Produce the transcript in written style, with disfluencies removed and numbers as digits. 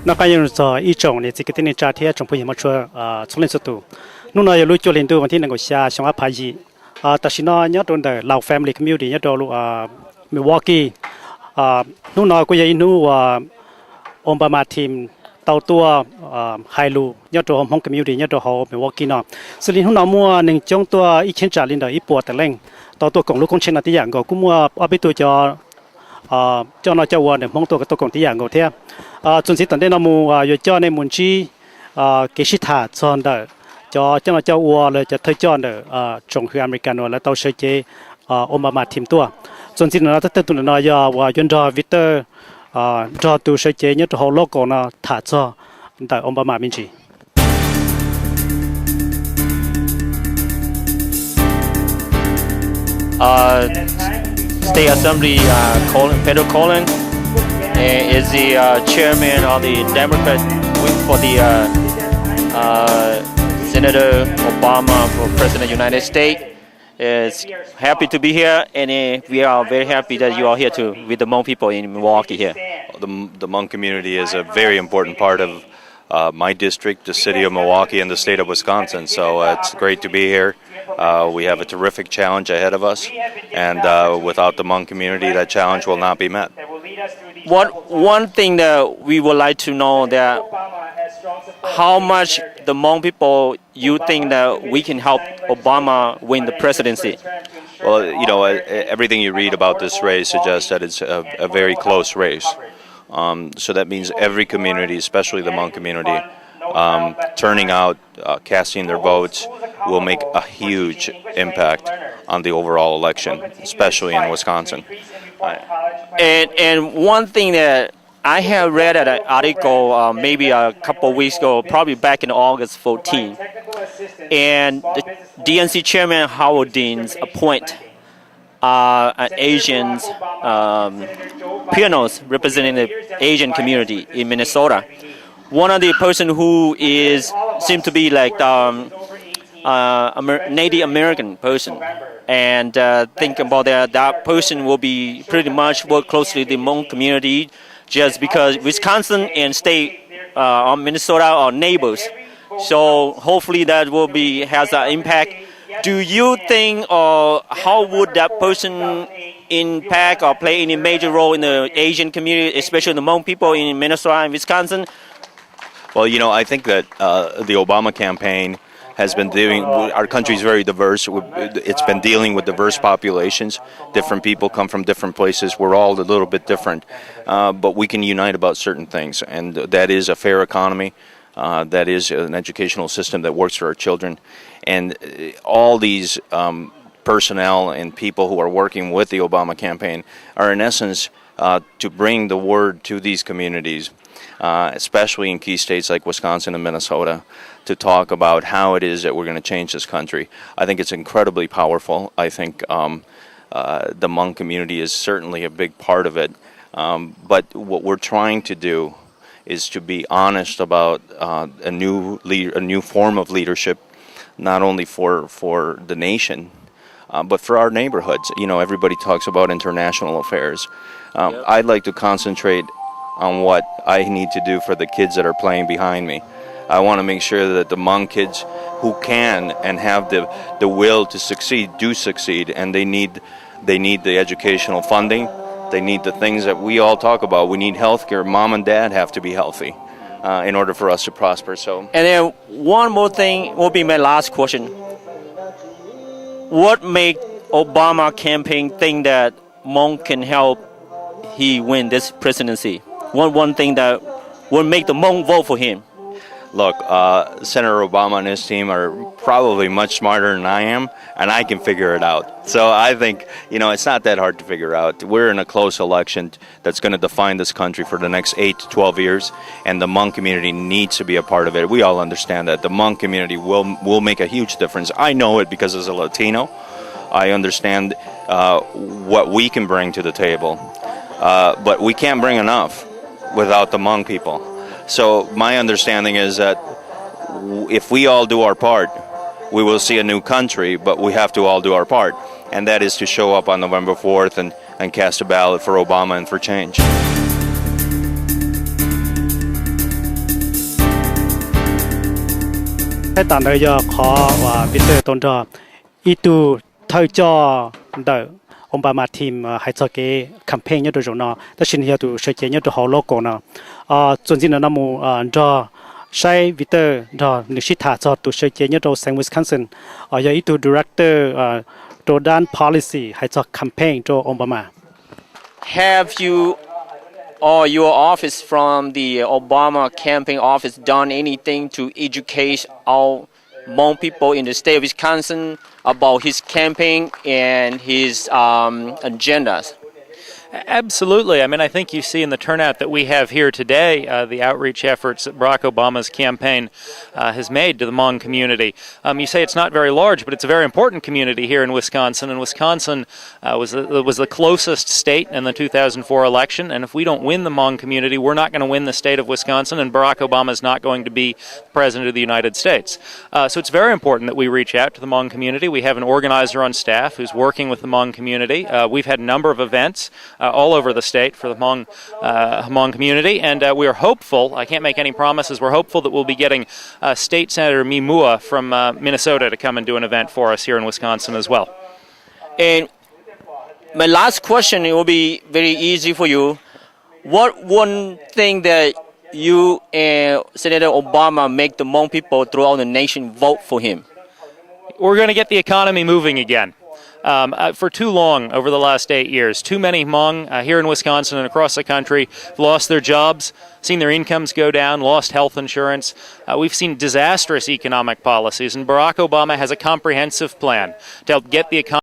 nó cái như giờ ý trồng này chỉ cái tên trả thiệt trong bây giờ mà chưa xuống lên số tu lúc nào lúc cho lên tuวันที่1 xa xong áp phải gìแต่สิ่งนั้นnhớ trong đời lão family community nhớ trong lúc Milwaukee lúc nào cũng vậy nu Obama team tàu tua hai lu nhớ trong Hmong community nhớ trong họ Milwaukee nó sự lúc nào mua những trong tua ít钱trả lên đời ít bùaแต่ lên tàu tua công lúc công trình là tí dạngก็cũng mua ở bên tôi cho nó choวันเนี่ยHmongตัวก็ตัวcông tí dạngก็เท่จนสิตอนนี้เรามูอยู่เจ้าในมุนชีเกชิธาจอนเดอเจ้าเจ้าวัวเลยจะเทจอนเดอจงคืออเมริกันแล้วตัวเชเจโอบามาทีมตัวจนสิเราตั้งตัวน้อยว่ายันรอวิเตอร์รอตัวเชเจเนี่ยตัวโลกนะถ่าจอแต่โอบามามินชี State Assembly Pedro Colin is the chairman of the Democrat for the Senator Obama for President of the United States. Is happy to be here, and we are very happy that you are here too with the Hmong people in Milwaukee here. The Hmong community is a very important part of my district, the city of Milwaukee, and the state of Wisconsin. So it's great to be here. We have a terrific challenge ahead of us, and without the Hmong community, that challenge will not be met. One thing that we would like to know that how much the Hmong people you think that we can help Obama win the presidency? Well, you know, everything you read about this race suggests that it's a very close race. So that means every community, especially the Hmong community, turning out, casting their votes, will make a huge impact on the overall election, especially in Wisconsin. And one thing that I have read an article maybe a couple of weeks ago, probably back in August 14, and the DNC chairman Howard Deans appoint an Asian pianist representing the Asian community in Minnesota. One of the person who seemed to be like Native American person, and think about that person will be pretty much work closely with the Hmong community, just because Wisconsin and state Minnesota are neighbors. So hopefully that will has an impact. Do you think, or how would that person impact or play any major role in the Asian community, especially the Hmong people in Minnesota and Wisconsin? Well, you know, I think that the Obama campaign has been doing, our country is very diverse. It's been dealing with diverse populations. Different people come from different places. We're all a little bit different, but we can unite about certain things, and that is a fair economy. That is an educational system that works for our children. And all these personnel and people who are working with the Obama campaign are in essence to bring the word to these communities, especially in key states like Wisconsin and Minnesota, to talk about how it is that we're going to change this country. I think it's incredibly powerful. I think the Hmong community is certainly a big part of it. But what we're trying to do is to be honest about a new form of leadership, not only for the nation, but for our neighborhoods. You know, everybody talks about international affairs. I'd like to concentrate on what I need to do for the kids that are playing behind me. I want to make sure that the Hmong kids who can and have the will to succeed do succeed, and they need the educational funding. They need the things that we all talk about. We need health care. Mom and dad have to be healthy in order for us to prosper. So. And then one more thing will be my last question. What make Obama campaign think that Hmong can help he win this presidency? One thing that will make the Hmong vote for him. Look, Senator Obama and his team are probably much smarter than I am, and I can figure it out. So I think, you know, it's not that hard to figure out. We're in a close election that's going to define this country for the next 8 to 12 years, and the Hmong community needs to be a part of it. We all understand that. The Hmong community will make a huge difference. I know it because as a Latino, I understand what we can bring to the table, but we can't bring enough without the Hmong people. So my understanding is that if we all do our part, we will see a new country, but we have to all do our part. And that is to show up on November 4th and cast a ballot for Obama and for change. ให้ตอนนี้ขอว่าวิเตอร์ต้นจออีตูเธอจอเดอองบามาทีมให้จอเกแคมเปญยอดจงเนาะแต่ชินยอดเชเกยอดฮอลโลกเนาะจนจริงๆนะมูจอใช้วิเตอร์จอนิชิตาจอตัวเชเกยอดเซนต์วิสคอนซินยาอีตูดีเรคเตอร์ตัวด้าน policy ให้จอแคมเปญจอองบามา Have you or your office from the Obama campaign office done anything to educate our Hmong people in the state of Wisconsin about his campaign and his agendas? Absolutely. I mean, I think you see in the turnout that we have here today, the outreach efforts that Barack Obama's campaign has made to the Hmong community. You say it's not very large, but it's a very important community here in Wisconsin. And Wisconsin was the closest state in the 2004 election. And if we don't win the Hmong community, we're not going to win the state of Wisconsin, and Barack Obama is not going to be president of the United States. So it's very important that we reach out to the Hmong community. We have an organizer on staff who's working with the Hmong community. We've had a number of events all over the state for the Hmong community, and we are hopeful, I can't make any promises, we're hopeful that we'll be getting State Senator Mimua from Minnesota to come and do an event for us here in Wisconsin as well. And my last question, it will be very easy for you. What one thing that you and Senator Obama make the Hmong people throughout the nation vote for him? We're going to get the economy moving again. For too long, over the last 8 years, too many Hmong here in Wisconsin and across the country lost their jobs, seen their incomes go down, lost health insurance. We've seen disastrous economic policies, and Barack Obama has a comprehensive plan to help get the economy